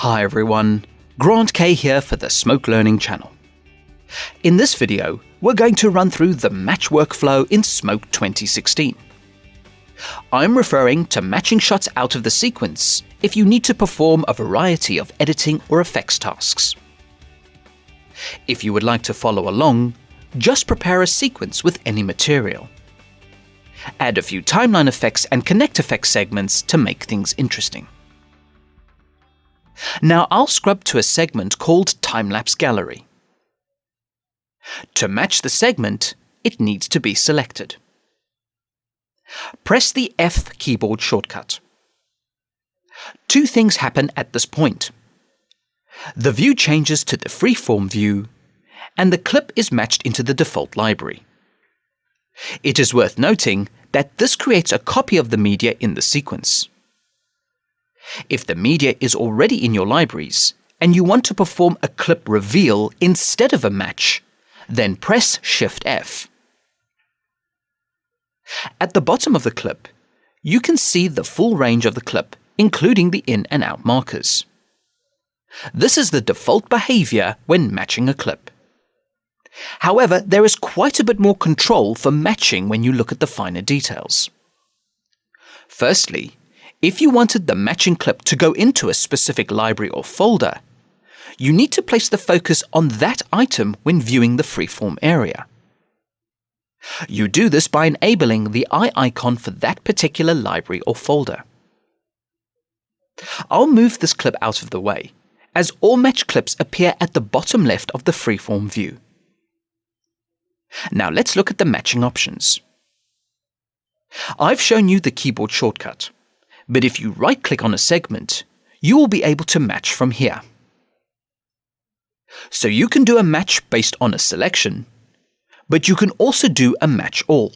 Hi everyone, Grant K here for the Smoke Learning channel. In this video, we're going to run through the match workflow in Smoke 2016. I'm referring to matching shots out of the sequence if you need to perform a variety of editing or effects tasks. If you would like to follow along, just prepare a sequence with any material. Add a few timeline effects and connect effects segments to make things interesting. Now I'll scrub to a segment called Time-Lapse Gallery. To match the segment, it needs to be selected. Press the F keyboard shortcut. Two things happen at this point. The view changes to the freeform view, and the clip is matched into the default library. It is worth noting that this creates a copy of the media in the sequence. If the media is already in your libraries and you want to perform a clip reveal instead of a match, then press Shift F. At the bottom of the clip, you can see the full range of the clip, including the in and out markers. This is the default behavior when matching a clip. However, there is quite a bit more control for matching when you look at the finer details. Firstly, if you wanted the matching clip to go into a specific library or folder, you need to place the focus on that item when viewing the freeform area. You do this by enabling the eye icon for that particular library or folder. I'll move this clip out of the way, as all match clips appear at the bottom left of the freeform view. Now let's look at the matching options. I've shown you the keyboard shortcut, but if you right-click on a segment, you will be able to match from here. So you can do a match based on a selection, but you can also do a match all.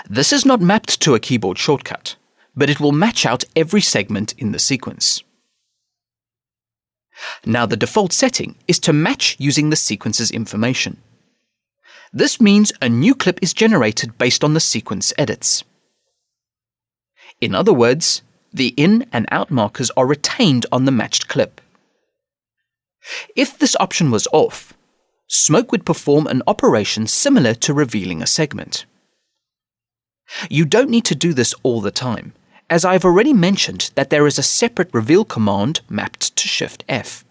This is not mapped to a keyboard shortcut, but it will match out every segment in the sequence. Now the default setting is to match using the sequence's information. This means a new clip is generated based on the sequence edits. In other words, the in and out markers are retained on the matched clip. If this option was off, Smoke would perform an operation similar to revealing a segment. You don't need to do this all the time, as I've already mentioned that there is a separate reveal command mapped to Shift F.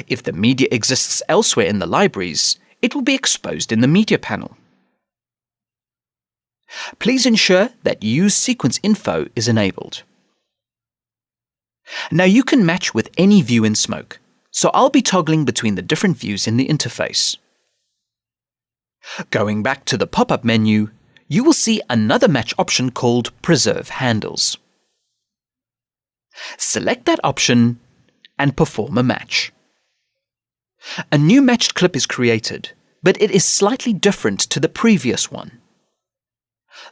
If the media exists elsewhere in the libraries, it will be exposed in the media panel. Please ensure that Use Sequence Info is enabled. Now you can match with any view in Smoke, so I'll be toggling between the different views in the interface. Going back to the pop-up menu, you will see another match option called Preserve Handles. Select that option and perform a match. A new matched clip is created, but it is slightly different to the previous one.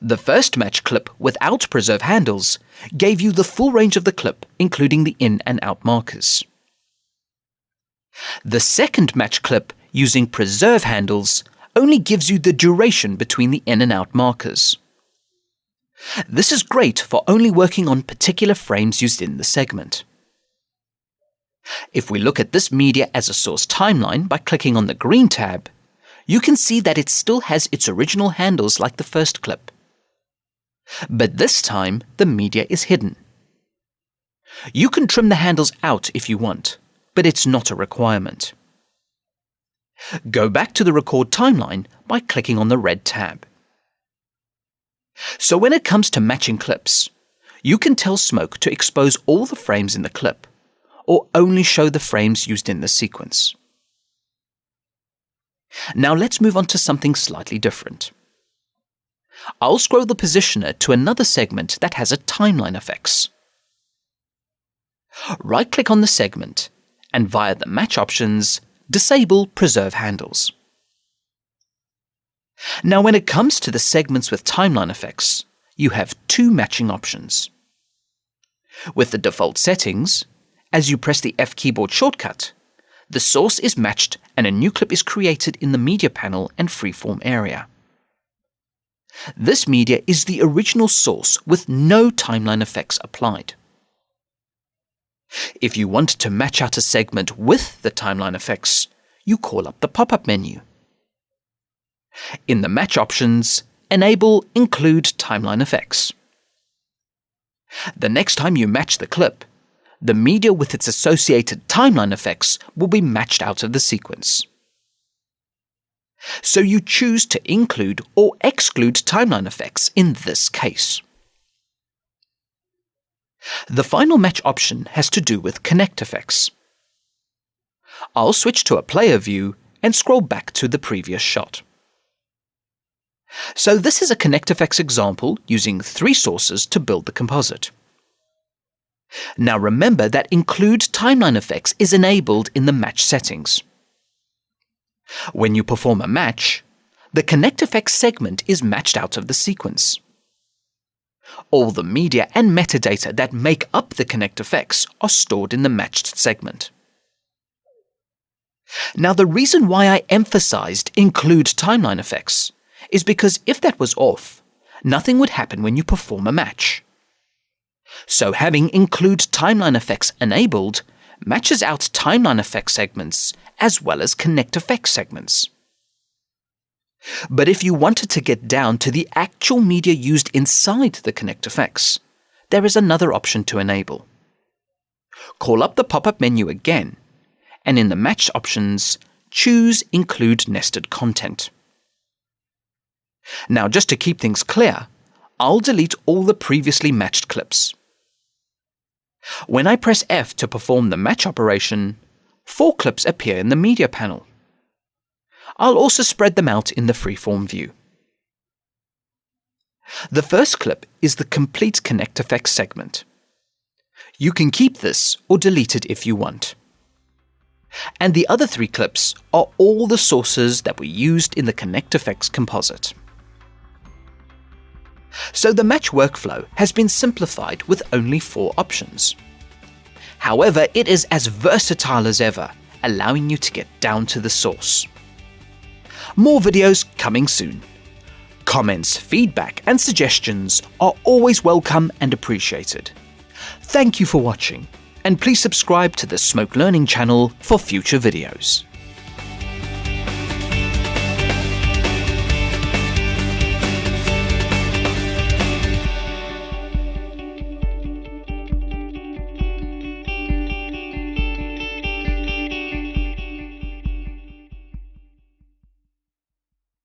The first match clip without Preserve Handles gave you the full range of the clip, including the in and out markers. The second match clip using Preserve Handles only gives you the duration between the in and out markers. This is great for only working on particular frames used in the segment. If we look at this media as a source timeline by clicking on the green tab, you can see that it still has its original handles like the first clip. But this time, the media is hidden. You can trim the handles out if you want, but it's not a requirement. Go back to the record timeline by clicking on the red tab. So when it comes to matching clips, you can tell Smoke to expose all the frames in the clip, or only show the frames used in the sequence. Now let's move on to something slightly different. I'll scroll the positioner to another segment that has a timeline effects. Right-click on the segment, and via the match options, disable Preserve Handles. Now when it comes to the segments with timeline effects, you have two matching options. With the default settings, as you press the F keyboard shortcut, the source is matched and a new clip is created in the media panel and freeform area. This media is the original source with no timeline effects applied. If you want to match out a segment with the timeline effects, you call up the pop-up menu. In the Match options, enable Include Timeline Effects. The next time you match the clip, the media with its associated timeline effects will be matched out of the sequence. So you choose to include or exclude timeline effects in this case. The final match option has to do with connect effects. I'll switch to a player view and scroll back to the previous shot. So this is a connect effects example using 3 sources to build the composite. Now remember that Include Timeline Effects is enabled in the match settings. When you perform a match, the connect effects segment is matched out of the sequence. All the media and metadata that make up the connect effects are stored in the matched segment. Now the reason why I emphasized Include Timeline Effects is because if that was off, nothing would happen when you perform a match. So having Include Timeline Effects enabled matches out timeline effect segments as well as connect effect segments. But if you wanted to get down to the actual media used inside the connect effects, there is another option to enable. Call up the pop-up menu again, and in the Match options, choose Include Nested Content. Now, just to keep things clear, I'll delete all the previously matched clips. When I press F to perform the match operation, 4 clips appear in the media panel. I'll also spread them out in the freeform view. The first clip is the complete connect effects segment. You can keep this or delete it if you want. And the other 3 clips are all the sources that were used in the connect effects composite. So the match workflow has been simplified with only 4 options. However, it is as versatile as ever, allowing you to get down to the source. More videos coming soon. Comments, feedback, and suggestions are always welcome and appreciated. Thank you for watching, and please subscribe to the Smoke Learning channel for future videos.